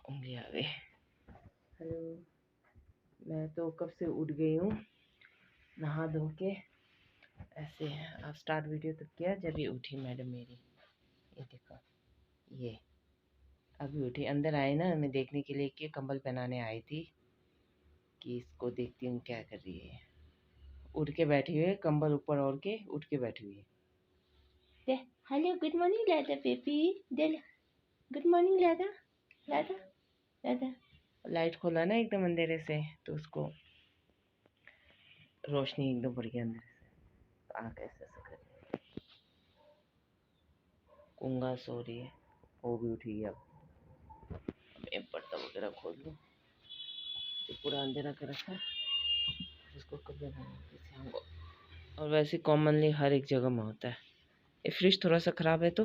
उंगली आ गई। हेलो, मैं तो कब से उठ गई हूँ नहा धो के। ऐसे आप स्टार्ट वीडियो तब किया जब ये उठी मैडम मेरी। ये देखो, ये अभी उठी। अंदर आए ना मैं देखने के लिए कि कंबल पहनाने आई थी कि इसको देखती हूँ क्या कर रही है। उठ के बैठी हुई है, कंबल ऊपर ओढ़ के उठ के बैठी हुई है। हेलो, गुड मॉर्निंग लादा बेबी। दे गुड मॉर्निंग लादा लादा लादा। लाइट खोला ना एकदम अंधेरे से तो उसको रोशनी एकदम पड़ गई अंदर से, तो आँख ऐसे ऐसे कर रही है। कुंगा सो रही है, वो भी उठी है। अब मैं पर्दा वगैरह खोल लूँ, तो पूरा अंधेरा कर रखा है। इसको कब कैसे हमको। और वैसे कॉमनली हर एक जगह में होता है। ये फ्रिज थोड़ा सा ख़राब है तो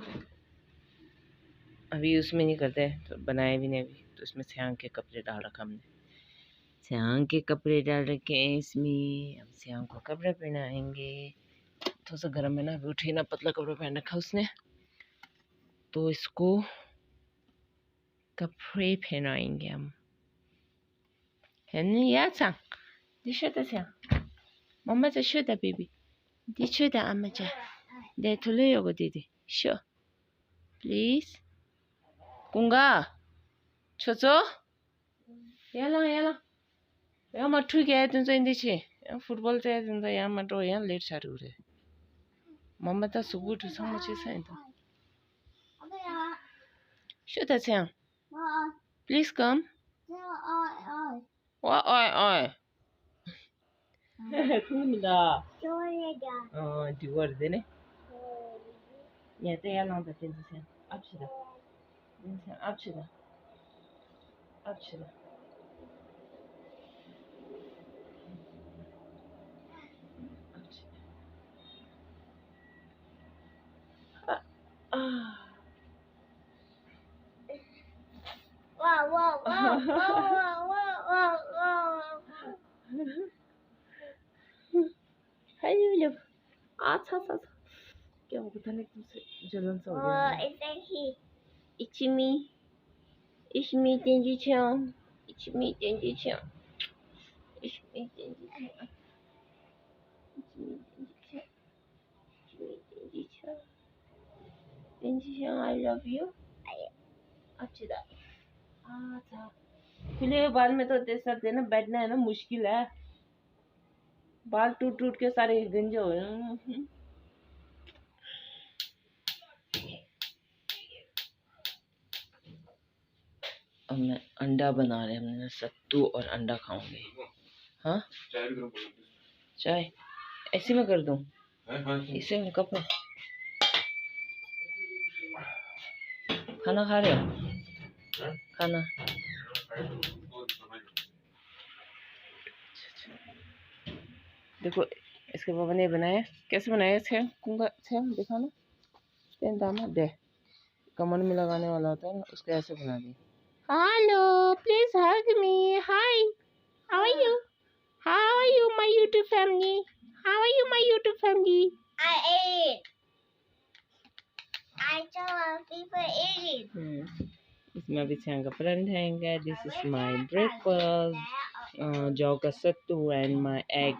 अभी उसमें नहीं करते, तो बनाए भी नहीं अभी। तो इसमें श्यांग के कपड़े डाल रखा हमने, श्यांग के कपड़े डाल रखे हैं इसमें। अब श्यांग को कपड़े पहनाएंगे। थोड़ा सा गर्म है ना, अभी उठी ना, पतला कपड़ा पहन रखा उसने, तो इसको कपड़े पहनाएंगे हम। है नहीं यार सांग, दिशा सांग, मम्मा 자 쉬다 बेबी, दिशा 엄마 자, 네 돌려요고 디디, 쉬어, please. 공가, 쳐줘. याला यहाँ मत ठुक गया तुम तो इंदी छी, यहाँ फुटबॉल से तुम तो यहाँ मत रो, यहाँ लेट चालू रहे। मम्मा तो सुबह उठ संग मुझे सही तो। 쉬다 सांग, please come. ओए 큰일이다. 뒤거리 되네. 얘 나온다 진짜. 앞시다. 앞시다. 앞시다. हेलो, अच्छा क्या हो पता नहीं तुमसे जलन सा हो गया। It's me, Denji Chang. It's me, Denji Chang. It's me, Denji Chang. It's me, Denji Chang. It's me, Denji Chang. Denji Chang, I love you. अच्छा था। अच्छा, खुले बाल में तो देख सकते हैं ना, बैठना है ना मुश्किल है। बाल टूट टूट के सारे गंजे हो गए। अब मैं अंडा बना रहे हैं, हमने सत्तू और अंडा खाऊंगे। हाँ, चाय ऐसे में कर दूं, इसे में कप में। खाना खा रहे हो? खाना देखो, इसके पापा ने बनाया। कैसे बनाया? सेम कुंगा सेम दिखा ना, पेन दामा दे कमर में लगाने वाला होता है ना, उसको ऐसे बना दी। Hello, please hug me. Hi, how are you? How are you my YouTube family? How are you my YouTube family? I ate. I saw people eating. इसमें अभी छांग का परांठा है। दिस इज माय ब्रेकफास्ट, जौ का sattu and my egg.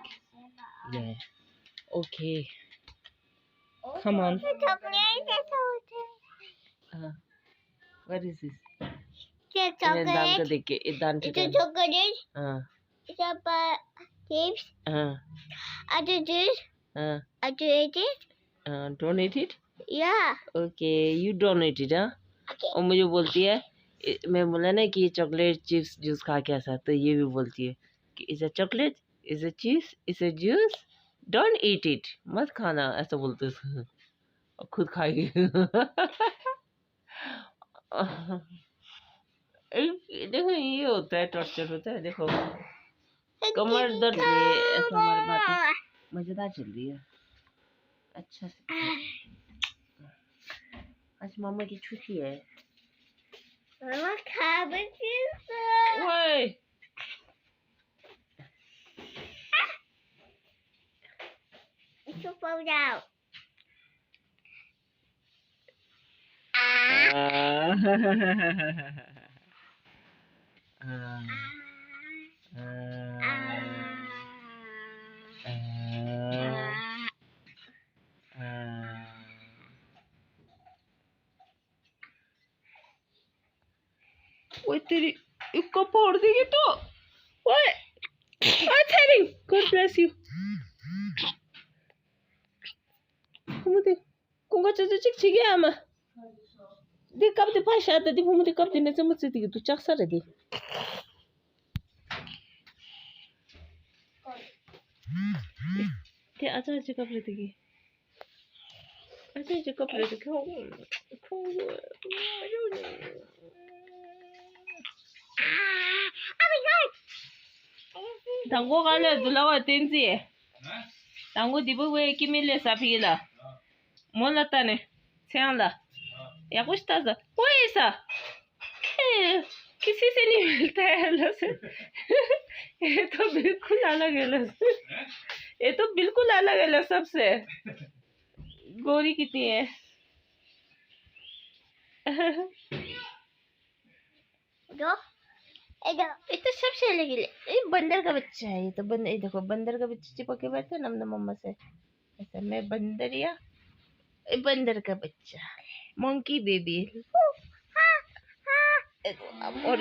Yeah. Okay. Come on. What is this? दान का देख के दान के chocolate. It's a chips. I do this. I do eat it. Don't eat it. Yeah. Okay, you don't eat it, हाँ? Okay. और मुझे बोलती है, मैं बोला ना कि ये चॉकलेट चिप्स जूस खा के ऐसा, तो ये भी बोलती है कि is a chocolate, is a chips, is a juice, don't eat it, मत खाना, ऐसा बोलते हैं। और खुद खाएगी। देखो ये होता है, टॉर्चर होता है। देखो कमर दर्द, ये ऐसा हमारी बात मजेदार चल रही है। अच्छा से आज मम्मा की छुट्टी है। मम्मा खा बच्ची ओए It's a fall out. ओए तेरी इसको फोड़ देगी तो। ओए तेरी God bless you. Fumute kunga chacha chik chigi ama. Di kap di pasha ta di fumute kap di nese mutsi tigi tu chak sare di. Te acha acha kap re tigi. Acha acha kap re tigi. Tango kala dulawa tenzi. Tango di bu we kimile sapila. Mola tane. Siangla. Ya कुछ ताज़ा वो ऐसा किसी से नहीं मिलता है लस। ये तो बिल्कुल अलग है लस। ये तो बिल्कुल अलग है लस सबसे। गोरी कितनी है? ये तो सबसे अलग है। ये बंदर का बच्चा है। ये तो बंदर, ये देखो बंदर का बच्चा चिपक के बैठा है नम नम मम्मा से। ऐसा मैं बंदरिया, बंदर का बच्चा, मंकी बेबी। और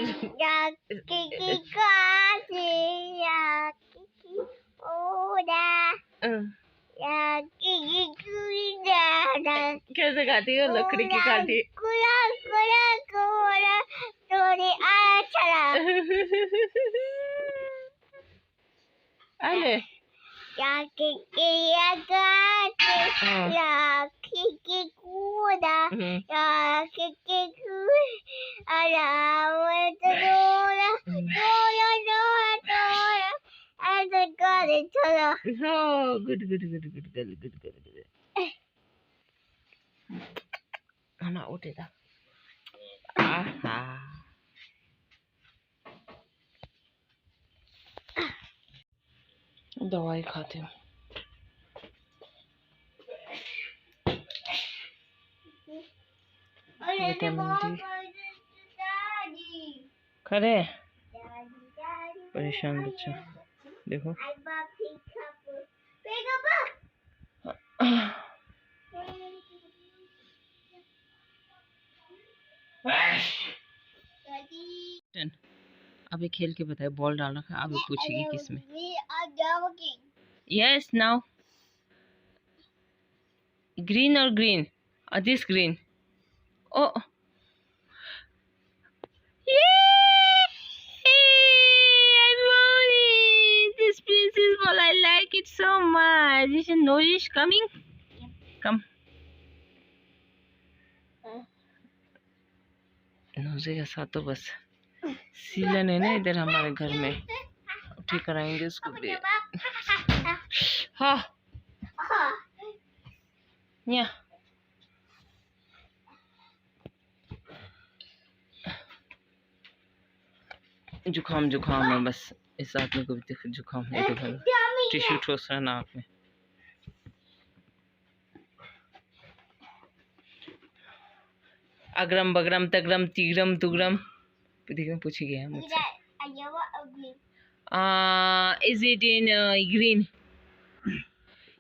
कैसे खाती है लकड़ी की काठी? अरे Oh, good. Mama उठेगा। आहा। दवाई खाते हो? विटामिन डी खरे परेशान बच्चा देखो। अभी खेल के बताए बॉल डाल रखा है। अभी पूछेगी किसमें। यस नाउ ग्रीन और ग्रीन और this green. Oh this princess ball, I like it so much. Is it nourish coming? Come. Nausea के साथ तो बस सीलन है ना इधर हमारे घर में। ठीक कराएंगे उसको भी। हाँ या जुखाम है बस। इस आदमी को भी देखो जुखाम है। देखो टिश्यू ठोस रहा नाक में। अग्रम बग्रम तग्रम तिग्रम तुग्रम देखो पूछेगी है मुझसे। Is it in green?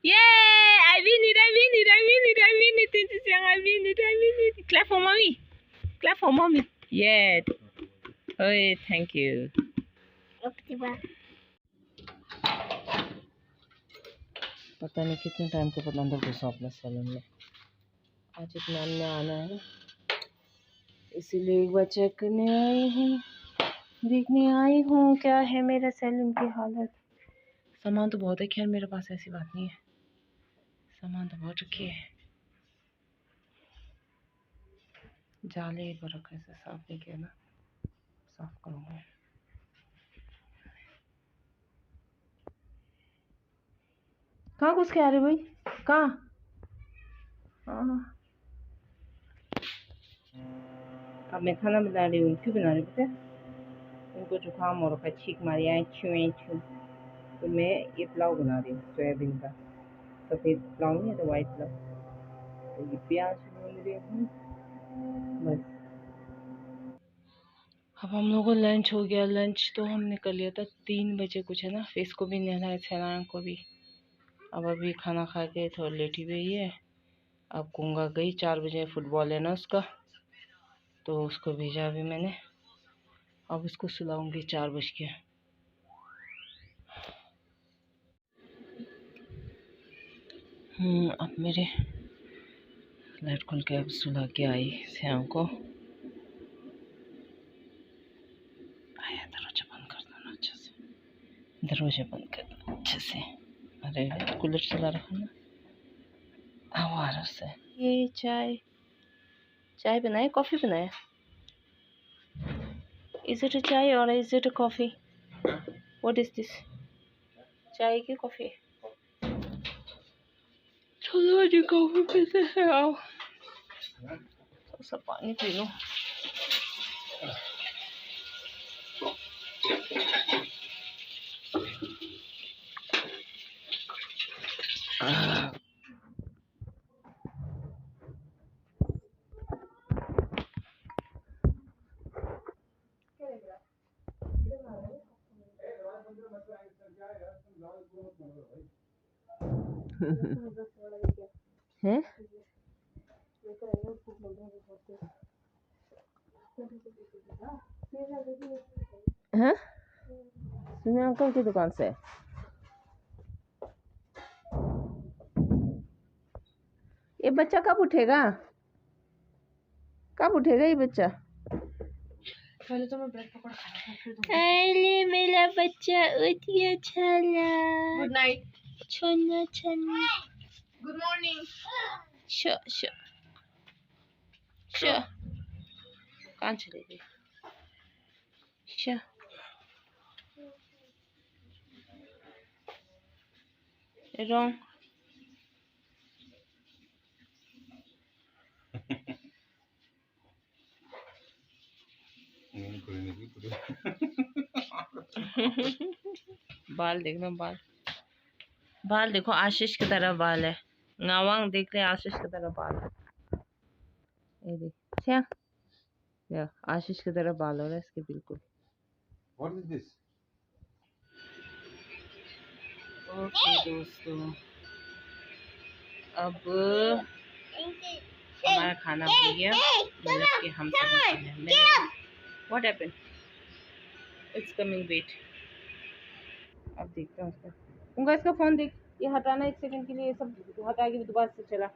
Yeah, I win it. Clap for mommy. Yeah. Oh, thank you. पता नहीं कितने टाइम के बाद अंदर घुसा अपने सैलून में। आज इतना आना है ना, इसीलिए एक बार चेक करने आई हूँ, देखने आई हूँ क्या है मेरा सैलून की हालत। सामान तो बहुत है, खैर मेरे पास ऐसी बात नहीं है, सामान तो बहुत रखी है। जाले एक बार रखा ऐसे साफ नहीं किया ना, साफ करूँगा। कहाँ घुस के आ रहे भाई? कहाँ? हाँ अब मैं खाना बना रही हूँ। क्यों बना रही हूँ? पता उनको जुकाम हो रखा है, छींक मारी आए छू। तो मैं ये पुलाव बना रही हूँ सोयाबीन का, सफ़ेद पुलाव नहीं है तो वाइट पुलाव। तो ये प्याज भून रही हूँ बस। अब हम लोगों को लंच हो गया। लंच तो हमने कर लिया था 3 बजे कुछ, है ना। फेस को भी नहलाया, छेनाया को भी। अब अभी खाना खा के थोड़ा लेटी हुई है। अब गूंगा गई, 4 बजे फुटबॉल है ना उसका, तो उसको भेजा अभी मैंने। अब उसको सुलाऊंगी 4 बज के। अब मेरे लाइट खोल के अब सुला के आई श्याम को। आया, दरवाजा बंद कर दो ना अच्छे से, दरवाजा बंद कर दो अच्छे से। अरे कूलर चला रखा ना, हवा आ रहा से। ये चाय बनाए, कॉफ़ी बनाए? इज इट अ चाय और is it a coffee? What is this? चाय की कॉफ़ी? चलो जी कॉफ़ी पीते हैं। आओ सब पानी पी लो। हैं? हाँ? सुनिए अंकल की दुकान से। ये बच्चा कब उठेगा? कब उठेगा ये बच्चा? पहले तो मैं ब्रेड पकौड़ा खाना फिर अरे मेरा बच्चा उठ गया। छला गुड नाइट। छन्ना छन्नी good morning. Show show show कहाँ चली गई? Show wrong. बाल देखना, बाल देखो, आशीष की तरह बाल है। नावांग देख रहे, आशीष की तरह बाल है। ये देख क्या, या आशीष की तरह बाल हो रहा है इसके बिल्कुल। What is this? ओके दोस्तों, अब हमारा खाना हो गया। मतलब कि हम सब खाने। What happened? It's coming, wait. अब देखते हैं उसका। उनका इसका फोन देख, ये हटाना 1 सेकंड के लिए, ये सब हटाएगी दोबारा से चला।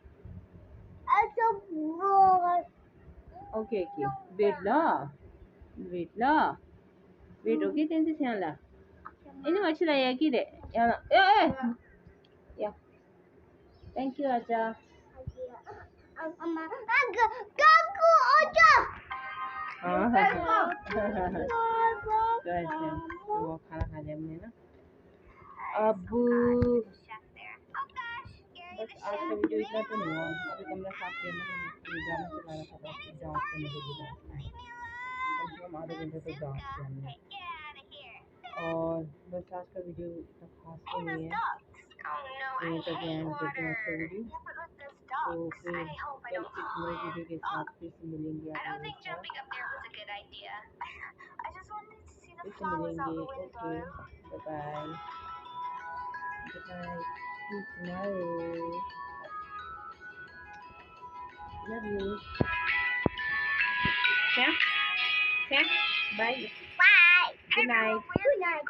ओके ओके, वेट ला वेट ओके तेंसे सियाला ini macam ya kide ya ya thank you aja kaku aja वो खाना खा लिया हमने ना। अब बस आज का वीडियो इतना तो नहीं हुआ। अभी कमरा साफ किया ना मैंने, ड्रामा चला रहा था, बस जांच करने के लिए कम से कम आधे घंटे तक जांच किया हमने। और बस आज का वीडियो इतना खास तो नहीं है, यहीं तक एंड करते हैं आज का वीडियो। तो फिर कल एक नए वीडियो के साथ फिर से मिलेंगे आप लोगों के साथ, फिर से मिलेंगे। Okay bye bye, good night, good night, love you. क्या क्या bye bye, good night, good night.